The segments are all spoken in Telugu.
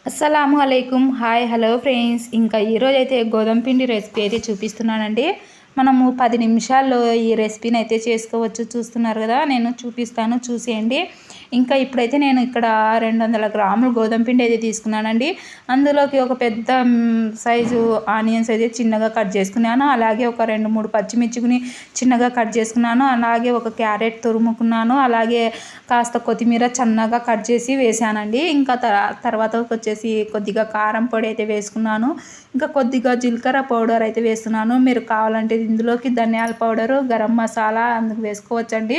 అస్సలాము అలైకుం. Hi hello friends. ఇంకా ఈరోజు అయితే గోధుమ పిండి రెసిపీ అయితే చూపిస్తున్నానండి. మనము 10 నిమిషాల్లో ఈ రెసిపీని అయితే చేసుకోవచ్చు. చూస్తున్నారు కదా, నేను చూపిస్తాను, చూసేయండి. ఇంకా ఇప్పుడైతే నేను ఇక్కడ 200 గ్రాములు గోధుమ పిండి అయితే తీసుకున్నానండి. అందులోకి ఒక పెద్ద సైజు ఆనియన్స్ అయితే చిన్నగా కట్ చేసుకున్నాను. అలాగే ఒక 2-3 పచ్చిమిర్చిని చిన్నగా కట్ చేసుకున్నాను. అలాగే ఒక క్యారెట్ తురుముకున్నాను. అలాగే కాస్త కొత్తిమీర చిన్నగా కట్ చేసి వేసానండి. ఇంకా తర్వాత వచ్చేసి కొద్దిగా కారం పొడి అయితే వేసుకున్నాను. ఇంకా కొద్దిగా జీలకర్ర పౌడర్ అయితే వేస్తున్నాను. మీరు కావాలంటే ఇందులోకి ధనియాల పౌడరు, గరం మసాలా అందుకు వేసుకోవచ్చండి.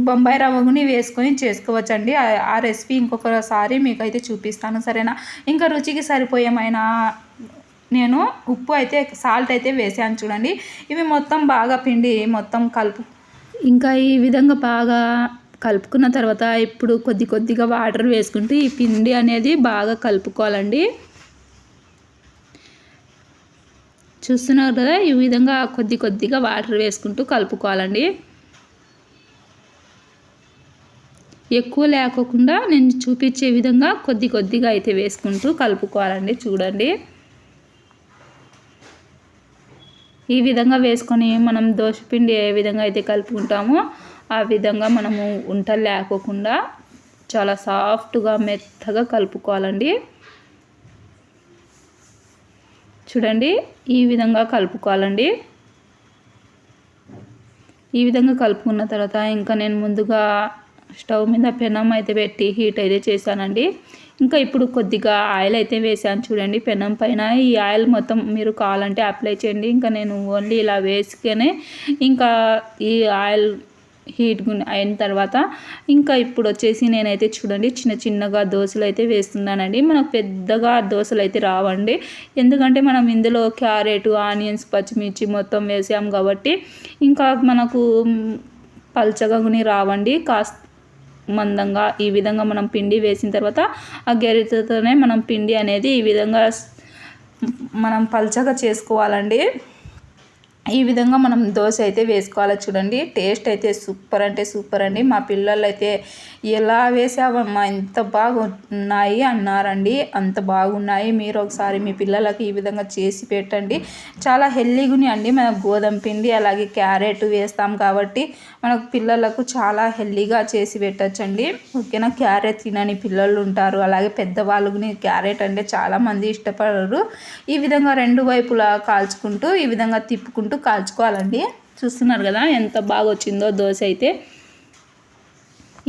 బొంబాయి రవ్వని వేసుకొని చేసుకోవచ్చండి. ఆ రెసిపీ ఇంకొకసారి మీకు అయితే చూపిస్తాను, సరేనా. ఇంకా రుచికి సరిపోయేమైన నేను ఉప్పు అయితే సాల్ట్ అయితే వేసాను చూడండి. ఇవి మొత్తం బాగా పిండి మొత్తం ఇంకా ఈ విధంగా బాగా కలుపుకున్న తర్వాత ఇప్పుడు కొద్దిగా వాటర్ వేసుకుంటూ ఈ పిండి అనేది బాగా కలుపుకోవాలండి. చూస్తున్నారు కదా, ఈ విధంగా కొద్దిగా వాటర్ వేసుకుంటూ కలుపుకోవాలండి. ఎక్కువ లేకోకుండా నేను చూపించే విధంగా కొద్దిగా అయితే వేసుకుంటూ కలుపుకోవాలండి. చూడండి, ఈ విధంగా వేసుకొని మనం దోసపిండి ఏ విధంగా అయితే కలుపుకుంటామో ఆ విధంగా మనము ఉంటలు లేకోకుండా చాలా సాఫ్ట్గా మెత్తగా కలుపుకోవాలండి. చూడండి, ఈ విధంగా కలుపుకోవాలండి. ఈ విధంగా కలుపుకున్న తర్వాత ఇంకా నేను ముందుగా స్టవ్ మీద పెనం అయితే పెట్టి హీట్ అయితే చేశానండి. ఇంకా ఇప్పుడు కొద్దిగా ఆయిల్ అయితే వేసాను చూడండి పెనం పైన. ఈ ఆయిల్ మొత్తం మీరు కావాలంటే అప్లై చేయండి. ఇంకా నేను ఓన్లీ ఇలా వేసుకొని ఇంకా ఈ ఆయిల్ హీట్ అయిన తర్వాత ఇంకా ఇప్పుడు వచ్చేసి నేనైతే చూడండి చిన్నగా దోశలు అయితే వేస్తున్నానండి. మనకు పెద్దగా దోశలు అయితే రావండి, ఎందుకంటే మనం ఇందులో క్యారెట్, ఆనియన్స్, పచ్చిమిర్చి మొత్తం వేసాం కాబట్టి ఇంకా మనకు పల్చగా రావండి. కాస్త మందంగా ఈ విధంగా మనం పిండి వేసిన తర్వాత ఆ గరిటెతోనే మనం పిండి అనేది ఈ విధంగా మనం పల్చగా చేసుకోవాలండి. ఈ విధంగా మనం దోశ అయితే వేసుకోవాలి. చూడండి, టేస్ట్ అయితే సూపర్ అంటే సూపర్ అండి. మా పిల్లలు అయితే ఎలా వేసావమ్మా ఇంత బాగున్నాయి అన్నారండి. అంత బాగున్నాయి. మీరు ఒకసారి మీ పిల్లలకి ఈ విధంగా చేసి పెట్టండి. చాలా హెల్దీగా అండి. మన గోధుమ పిండి అలాగే క్యారెట్ వేస్తాం కాబట్టి మనకు పిల్లలకు చాలా హెల్దీగా చేసి పెట్టచ్చండి. ఓకేనా. క్యారెట్ తినని పిల్లలు ఉంటారు, అలాగే పెద్దవాళ్ళని క్యారెట్ అంటే చాలామంది ఇష్టపడరు. ఈ విధంగా రెండు వైపులా కాల్చుకుంటూ ఈ విధంగా తిప్పుకుంటూ కాల్చుకోవాలండి. చూస్తున్నారు కదా ఎంత బాగా వచ్చిందో దోశ అయితే.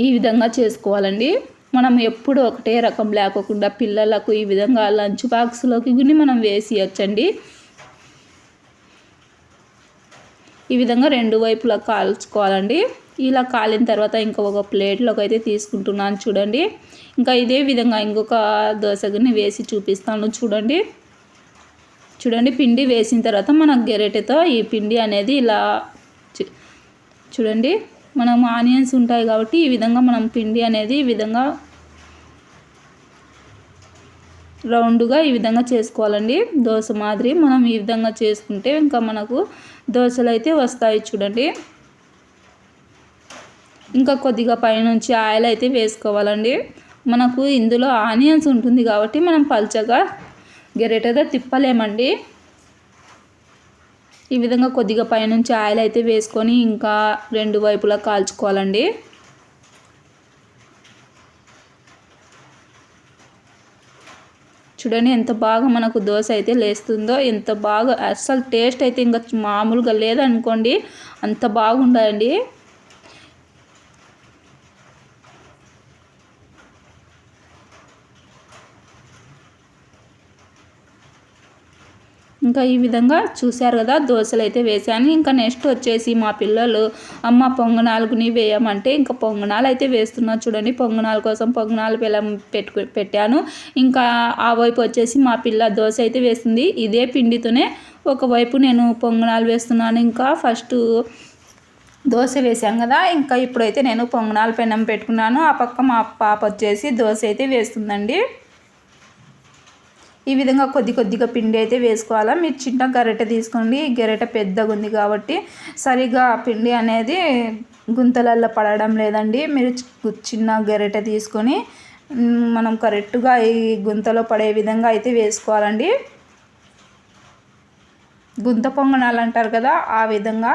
ఈ విధంగా చేసుకోవాలండి. మనం ఎప్పుడు ఒకటే రకం లేకోకుండా పిల్లలకు ఈ విధంగా లంచ్ బాక్స్లోకి మనం వేసియచ్చండి. ఈ విధంగా రెండు వైపులా కాల్చుకోవాలండి. ఇలా కాలిన తర్వాత ఇంకా ఒక ప్లేట్లోకి అయితే తీసుకుంటున్నాను చూడండి. ఇంకా ఇదే విధంగా ఇంకొక దోశని వేసి చూపిస్తాను చూడండి. పిండి వేసిన తర్వాత మన గెరెటతో ఈ పిండి అనేది ఇలా చూడండి, మనం ఆనియన్స్ ఉంటాయి కాబట్టి ఈ విధంగా మనం పిండి అనేది ఈ విధంగా రౌండ్గా ఈ విధంగా చేసుకోవాలండి. దోశ మాదిరి మనం ఈ విధంగా చేసుకుంటే ఇంకా మనకు దోశలు అయితే వస్తాయి చూడండి. ఇంకా కొద్దిగా పైనుంచి ఆయిల్ అయితే వేసుకోవాలండి. మనకు ఇందులో ఆనియన్స్ ఉంటుంది కాబట్టి మనం పల్చగా గెరెటతో తిప్పలేమండి. ఈ విధంగా కొద్దిగా పైనుంచి ఆయిల్ అయితే వేసుకొని ఇంకా రెండు వైపులా కాల్చుకోవాలండి. చూడండి ఎంత బాగా మనకు దోశ అయితే లేస్తుందో, ఎంత బాగా అస్సలు టేస్ట్ అయితే ఇంకా మామూలుగా లేదనుకోండి, అంత బాగుందండి. ఇంకా ఈ విధంగా చూశారు కదా దోశలు అయితే వేసాను. ఇంకా నెక్స్ట్ వచ్చేసి మా పిల్లలు అమ్మ పొంగనాలుగుని వేయమంటే ఇంకా పొంగనాలు అయితే వేస్తున్నా చూడండి. పొంగనాల కోసం పొంగనాలు బెల్లం పెట్టాను. ఇంకా ఆ వైపు వచ్చేసి మా పిల్ల దోశ అయితే వేస్తుంది. ఇదే పిండితోనే ఒకవైపు నేను పొంగనాలు వేస్తున్నాను. ఇంకా ఫస్ట్ దోశ వేసాం కదా, ఇంకా ఇప్పుడైతే నేను పొంగనాలు పెనం పెట్టుకున్నాను. ఆ పక్క మా పాప వచ్చేసి దోశ అయితే వేస్తుందండి. ఈ విధంగా కొద్దిగా పిండి అయితే వేసుకోవాలా. మీరు చిన్న గరిటె తీసుకోండి, గరిటె పెద్దగా ఉంది కాబట్టి సరిగా పిండి అనేది గుంతలల్లో పడడం లేదండి. మీరు చిన్న గరిటె తీసుకొని మనం కరెక్ట్గా ఈ గుంతలో పడే విధంగా అయితే వేసుకోవాలండి. గుంత పొంగనాలు అంటారు కదా, ఆ విధంగా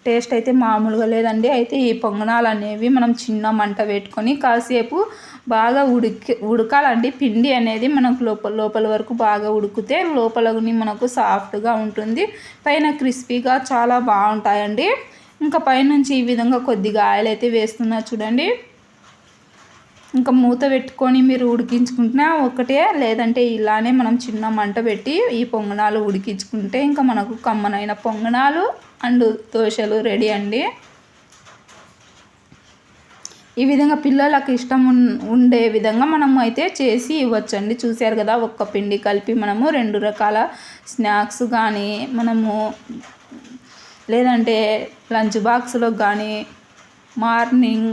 టేస్ట్ అయితే మామూలుగా లేదండి. అయితే ఈ పొంగనాలు అనేవి మనం చిన్న మంట పెట్టుకొని కాసేపు బాగా ఉడకాలండి. పిండి అనేది మనకు లోపల వరకు బాగా ఉడికితే లోపలని మనకు సాఫ్ట్గా ఉంటుంది, పైన క్రిస్పీగా చాలా బాగుంటాయండి. ఇంకా పైనుంచి ఈ విధంగా కొద్దిగా ఆయిల్ అయితే వేస్తున్నా చూడండి. ఇంకా మూత పెట్టుకొని మీరు ఉడికించుకుంటున్నా ఒకటే, లేదంటే ఇలానే మనం చిన్న మంట పెట్టి ఈ పొంగనాలు ఉడికించుకుంటే ఇంకా మనకు కమ్మనైన పొంగనాలు అండ్ దోశలు రెడీ అండి. ఈ విధంగా పిల్లలకు ఇష్టం ఉండే విధంగా మనం అయితే చేసి ఇవ్వచ్చండి. చూశారు కదా, ఒక్క పిండి కలిపి మనము 2 రకాల స్నాక్స్ కానీ మనము లేదంటే లంచ్ బాక్స్లో కానీ మార్నింగ్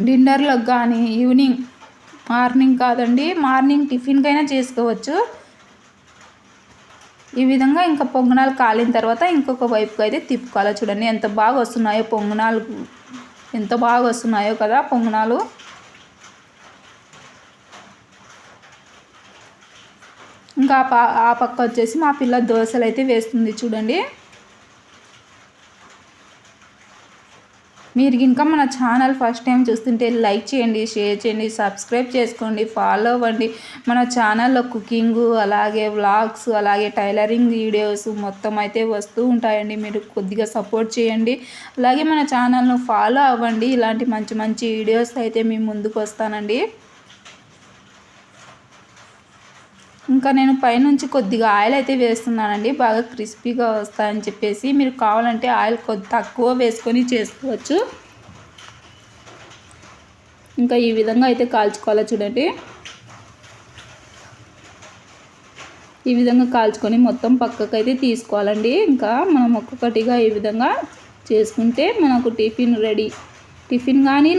డిన్నర్లకు కానీ మార్నింగ్ టిఫిన్కైనా చేసుకోవచ్చు. ఈ విధంగా ఇంకా పొంగనాలు కాలిన తర్వాత ఇంకొక వైపుకి అయితే తిప్పుకోవాలి. చూడండి ఎంత బాగా వస్తున్నాయో పొంగనాలు, ఎంత బాగా వస్తున్నాయో కదా పొంగనాలు. ఇంకా ఆ పక్క వచ్చేసి మా పిల్ల దోశలు అయితే వేస్తుంది చూడండి. మీరు ఇంకా మన ఛానల్ ఫస్ట్ టైం చూస్తుంటే లైక్ చేయండి, షేర్ చేయండి, సబ్స్క్రైబ్ చేసుకోండి, ఫాలో అవ్వండి. మన ఛానల్లో కుకింగ్, అలాగే వ్లాగ్స్, అలాగే టైలరింగ్ వీడియోస్ మొత్తం అయితే వస్తూ ఉంటాయండి. మీరు కొద్దిగా సపోర్ట్ చేయండి, అలాగే మన ఛానల్ను ఫాలో అవ్వండి. ఇలాంటి మంచి మంచి వీడియోస్ అయితే మీ ముందుకు వస్తానండి. ఇంకా నేను పైనుంచి కొద్దిగా ఆయిల్ అయితే వేస్తున్నానండి, బాగా క్రిస్పీగా వస్తాయని చెప్పేసి. మీరు కావాలంటే ఆయిల్ తక్కువ వేసుకొని చేసుకోవచ్చు. ఇంకా ఈ విధంగా అయితే కాల్చుకోవాలో చూడండి. ఈ విధంగా కాల్చుకొని మొత్తం పక్కకు అయితే తీసుకోవాలండి. ఇంకా మనం ఒక్కొక్కటిగా ఈ విధంగా చేసుకుంటే మనకు టిఫిన్ రెడీ. టిఫిన్ కానీ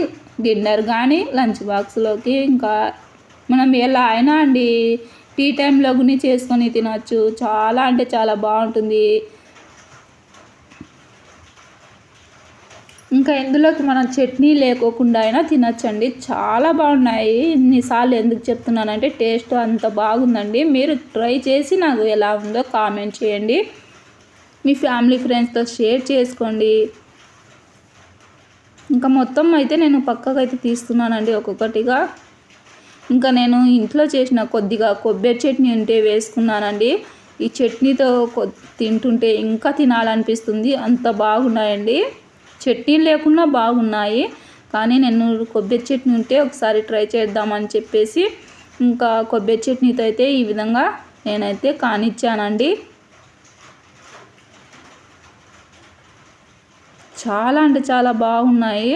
డిన్నర్ కానీ లంచ్ బాక్స్లోకి ఇంకా మనం ఎలా అయినా అండి టీ టైంలో కూడా చేసుకొని తినచ్చు. చాలా అంటే చాలా బాగుంటుంది. ఇంకా ఇందులోకి మనం చట్నీ లేకోకుండా అయినా తినచ్చండి. చాలా బాగున్నాయి. ఇన్నిసార్లు ఎందుకు చెప్తున్నానంటే టేస్ట్ అంత బాగుందండి. మీరు ట్రై చేసి నాకు ఎలా ఉందో కామెంట్ చేయండి. మీ ఫ్యామిలీ ఫ్రెండ్స్తో షేర్ చేసుకోండి. ఇంకా మొత్తం అయితే నేను పక్కకు అయితే తీస్తున్నానండి ఒక్కొక్కటిగా. ఇంకా నేను ఇంట్లో చేసిన కొద్దిగా కొబ్బరి చట్నీ ఉంటే వేసుకున్నానండి. ఈ చట్నీతో తింటుంటే ఇంకా తినాలనిపిస్తుంది, అంత బాగున్నాయండి. చట్నీ లేకుండా బాగున్నాయి, కానీ నేను కొబ్బరి చట్నీ ఉంటే ఒకసారి ట్రై చేద్దామని చెప్పేసి ఇంకా కొబ్బరి చట్నీతో అయితే ఈ విధంగా నేనైతే కానిచ్చానండి. చాలా అంటే చాలా బాగున్నాయి.